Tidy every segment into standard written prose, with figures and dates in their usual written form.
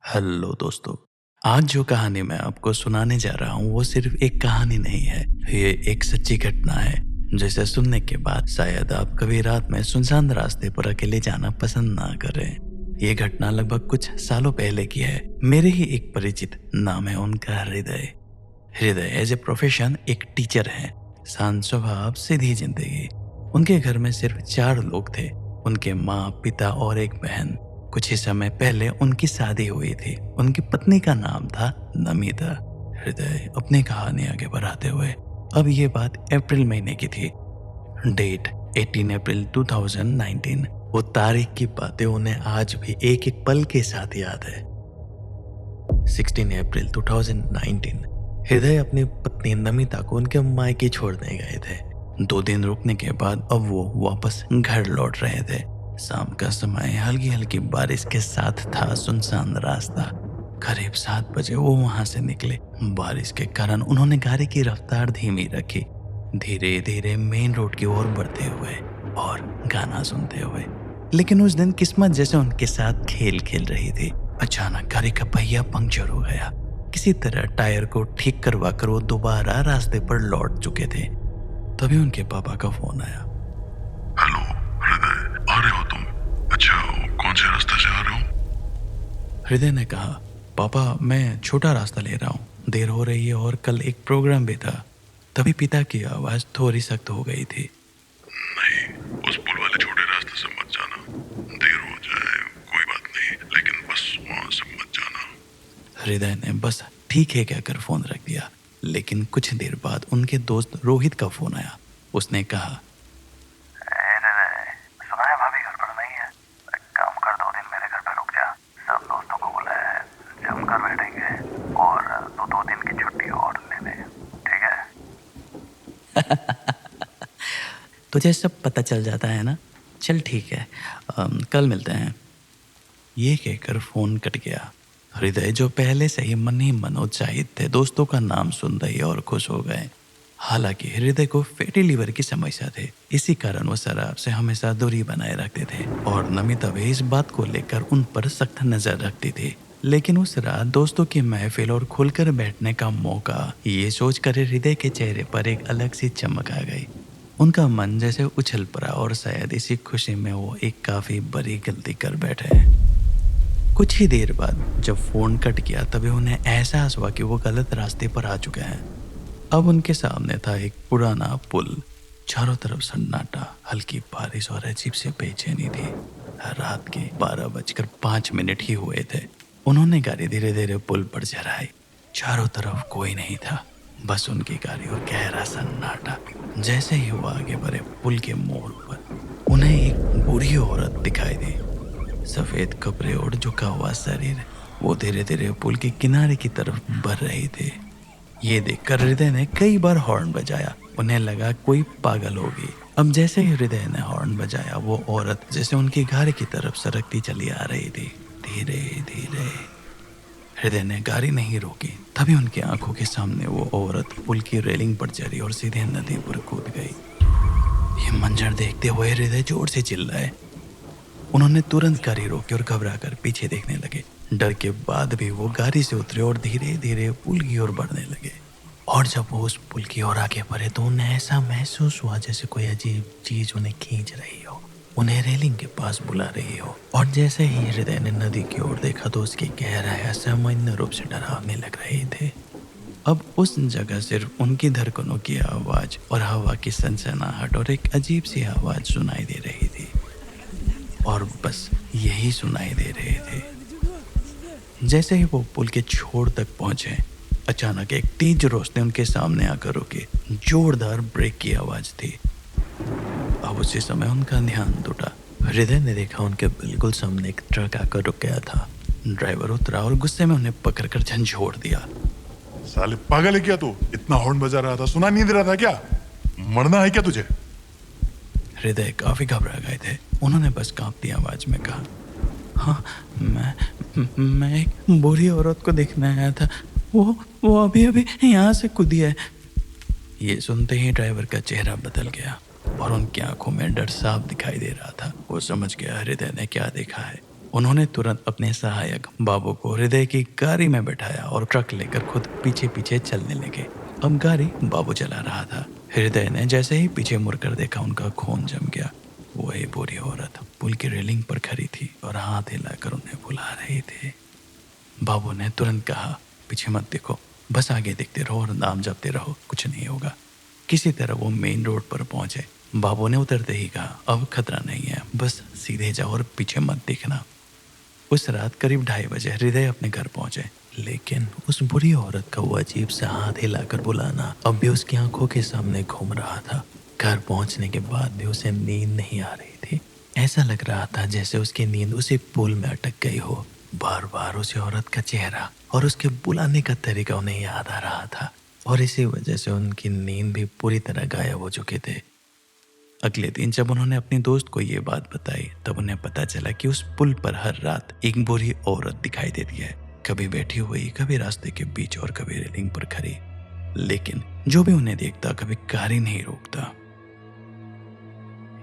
Hello दोस्तों। आज जो कहानी मैं आपको सुनाने जा रहा हूँ वो सिर्फ एक कहानी नहीं है। ये एक सच्ची घटना है जिसे सुनने के बाद शायद आप कभी रात में सुनसान रास्ते पर अकेले जाना पसंद ना करें। ये घटना लगभग कुछ सालों पहले की है। मेरे ही एक परिचित, नाम है उनका हृदय। हृदय एज ए प्रोफेशन एक टीचर है। शांत स्वभाव, सीधी जिंदगी। उनके घर में सिर्फ 4 लोग थे। उनके माँ, पिता और एक बहन। कुछ ही समय पहले उनकी शादी हुई थी। उनकी पत्नी का नाम था नमिता। हृदय अपनी कहानी आगे बढ़ाते हुए, अब ये बात अप्रैल महीने की थी। डेट 18 अप्रैल 2019। वो तारीख की बातें उन्हें आज भी एक एक पल के साथ याद है। 16 अप्रैल 2019। हृदय अपनी पत्नी नमिता को उनके मायके छोड़ने गए थे। 2 दिन रुकने के बाद अब वो वापस घर लौट रहे थे। शाम का समय, हल्की हल्की बारिश के साथ था। सुनसान रास्ता। करीब 7 बजे वो वहां से निकले। बारिश के कारण उन्होंने गाड़ी की रफ्तार धीमी रखी, धीरे धीरे मेन रोड की ओर बढ़ते हुए और गाना सुनते हुए। लेकिन उस दिन किस्मत जैसे उनके साथ खेल खेल रही थी। अचानक गाड़ी का पहिया पंक्चर हो गया। किसी तरह टायर को ठीक करवा कर वो दोबारा रास्ते पर लौट चुके थे। तभी उनके पापा का फोन आया। हेलो हृदय, आ रहे हो तुम? अच्छा, कौन से रास्ते से आ रहे हो? हृदय ने कहा, पापा मैं छोटा रास्ता ले रहा हूँ, देर हो रही है और कल एक प्रोग्राम भी था। तभी पिता की आवाज थोड़ी सख्त हो गई थी। नहीं, उस पुल वाले छोटे रास्ते से मत जाना। देर हो जाए कोई बात नहीं, लेकिन बस वहां से मत जाना। हृदय ने बस ठीक है कहकर फोन रख दिया। लेकिन कुछ देर बाद उनके दोस्त रोहित का फोन आया। उसने कहा, सुना है भाभी घर पर नहीं है। एक काम कर, 2 दिन मेरे घर पे रुक जा। सब दोस्तों को बुलाया है, जमकर बैठेंगे और तू 2 दिन की छुट्टी और ले ले, ठीक है? तुझे सब पता चल जाता है ना। चल ठीक है, कल मिलते हैं। ये कहकर फोन कट गया। हृदय, जो पहले से ही मन ही मन उत्साहित थे, दोस्तों का नाम सुन रहे और खुश हो गए। हालांकि हृदय को फैटी लीवर की समस्या थी। इसी कारण वो शराब से हमेशा दूरी बनाए रखते थे और नमिता भी इस बात को लेकर उन पर सख्त नजर रखती थी। लेकिन उस रात दोस्तों की महफिल और खुलकर बैठने का मौका, ये सोचकर हृदय के चेहरे पर एक अलग सी चमक आ गई। उनका मन जैसे उछल पड़ा और शायद इसी खुशी में वो एक काफी बड़ी गलती कर बैठे। कुछ ही देर बाद जब फोन कट गया, तभी उन्हें एहसास हुआ कि वो गलत रास्ते पर आ चुके हैं। अब उनके सामने था एक पुराना पुल। चारों तरफ सन्नाटा, हल्की बारिश और अजीब सी बेचैनी थी। रात के 12:05 ही हुए थे। उन्होंने गाड़ी धीरे धीरे पुल पर चढ़ाई। चारों तरफ कोई नहीं था, बस उनकी गाड़ी और गहरा सन्नाटा। जैसे ही वो आगे बढ़े, पुल के मोड़ पर उन्हें एक बूढ़ी औरत दिखाई दी। सफेद कपड़े और झुका हुआ शरीर। वो धीरे धीरे पुल के किनारे की तरफ बढ़ रही थी। ये देखकर हृदय ने कई बार हॉर्न बजाया। उन्हें लगा कोई पागल होगी। अब जैसे ही हृदय ने हॉर्न बजाया, वो औरत जैसे उनकी गाड़ी की तरफ सरकती चली आ रही थी, धीरे धीरे। हृदय ने गाड़ी नहीं रोकी। तभी उनकी आंखों के सामने वो औरत पुल की रेलिंग पर चढ़ी और सीधे नदी पर कूद गई। ये मंजर देखते हुए हृदय जोर से चिल्लाए। उन्होंने तुरंत गाड़ी रोकी और घबराकर पीछे देखने लगे। डर के बाद भी वो गाड़ी से उतरे और धीरे धीरे पुल की ओर बढ़ने लगे। और जब वो उस पुल की ओर आगे बढ़े तो उन्हें ऐसा महसूस हुआ जैसे कोई अजीब चीज उन्हें खींच रही हो, उन्हें रेलिंग के पास बुला रही हो। और जैसे ही हृदय ने नदी की ओर देखा तो उसकी गहराई असामान्य रूप से डरावने लग रही थे। अब उस जगह सिर्फ उनकी धड़कनों की आवाज और हवा की सनसनाहट और एक अजीब सी आवाज सुनाई दे रही थी। और बस यही सुनाई दे रहे थे। जैसे ही वो पुल के छोर तक पहुंचे, अचानक एक तेज रोशनी उनके सामने आकर रुकी। जोरदार ब्रेक की आवाज थी। अब उसी समय उनका ध्यान टूटा। हृदय ने देखा उनके बिल्कुल सामने एक ट्रक आकर रुक गया था। ड्राइवर उतरा और गुस्से में उन्हें पकड़कर झंझोड़ दिया। साले पागल है क्या तू? इतना हॉर्न बजा रहा था, सुना नहीं दे रहा था क्या? मरना है क्या तुझे? हृदय काफी घबरा गए थे। उन्होंने बस कांपती आवाज में कहा, हाँ, मैं एक बूढ़ी औरत को देखने आया था। वो अभी अभी यहाँ से कूदी है। ये सुनते ही ड्राइवर का चेहरा बदल गया। और उनकी आंखों में डर साफ दिखाई दे रहा था। वो समझ गया हृदय ने क्या देखा है। उन्होंने तुरंत अपने सहायक बाबू को हृदय की गाड़ी में बैठाया और ट्रक लेकर खुद पीछे पीछे चलने लगे। अब गाड़ी बाबू चला रहा था। हृदय ने जैसे ही पीछे मुड़कर देखा, उनका खून जम गया। वही बुरी औरत पुल की रेलिंग पर खड़ी थी और हाथ हिलाकर उन्हें बुला रही थी। बाबू ने तुरंत कहा, पीछे मत देखो, बस आगे देखते रहो और नाम जपते रहो, कुछ नहीं होगा। किसी तरह वो मेन रोड पर पहुंचे। बाबू ने उतरते ही कहा, अब खतरा नहीं है, बस सीधे जाओ और पीछे मत देखना। उस रात करीब 2:30 बजे हृदय अपने घर पहुंचे, लेकिन उस बुरी औरत का वो अजीब सा हाथ हिलाकर बुलाना अब भी उसकी आंखों के सामने घूम रहा था। घर पहुंचने के बाद भी उसे नींद नहीं आ रही थी। ऐसा लग रहा था जैसे उसकी नींद उसी पुल में अटक गई हो। बार बार उसी औरत का चेहरा और उसके बुलाने का तरीका उन्हें याद आ रहा था और इसी वजह से उनकी नींद भी पूरी तरह गायब हो चुके थे। अगले दिन जब उन्होंने अपने दोस्त को ये बात बताई, तब उन्हें पता चला कि उस पुल पर हर रात एक बुरी औरत दिखाई देती है, कभी बैठी हुई, कभी रास्ते के बीच और कभी रेलिंग पर खड़ी। लेकिन जो भी उन्हें देखता कभी गाड़ी नहीं रोकता।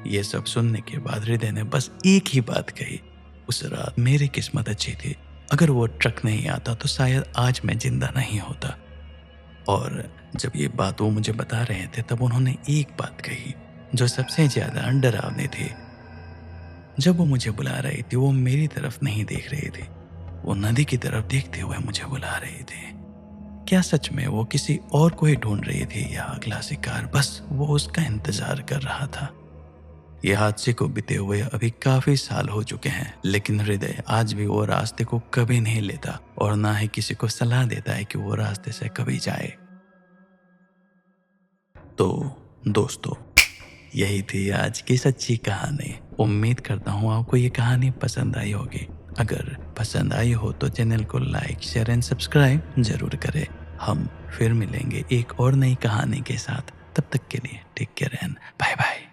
ये सब सुनने के बाद हृदय ने बस एक ही बात कही, उस रात मेरी किस्मत अच्छी थी, अगर वो ट्रक नहीं आता तो शायद आज मैं जिंदा नहीं होता। और जब ये बात वो मुझे बता रहे थे, तब उन्होंने एक बात कही जो सबसे ज्यादा डरावनी थी। जब वो मुझे बुला रही थी, वो मेरी तरफ नहीं देख रही थी, वो नदी की तरफ देखते हुए मुझे बुला रही थी। क्या सच में वो किसी और को ही ढूंढ रही थी या अगला शिकार बस वो उसका इंतजार कर रहा था? ये हादसे को बीते हुए अभी काफी साल हो चुके हैं, लेकिन हृदय आज भी वो रास्ते को कभी नहीं लेता और ना ही किसी को सलाह देता है कि वो रास्ते से कभी जाए। तो दोस्तों, यही थी आज की सच्ची कहानी। उम्मीद करता हूँ आपको ये कहानी पसंद आई होगी। अगर पसंद आई हो तो चैनल को लाइक, शेयर एंड सब्सक्राइब जरूर करें। हम फिर मिलेंगे एक और नई कहानी के साथ। तब तक के लिए take care and bye bye.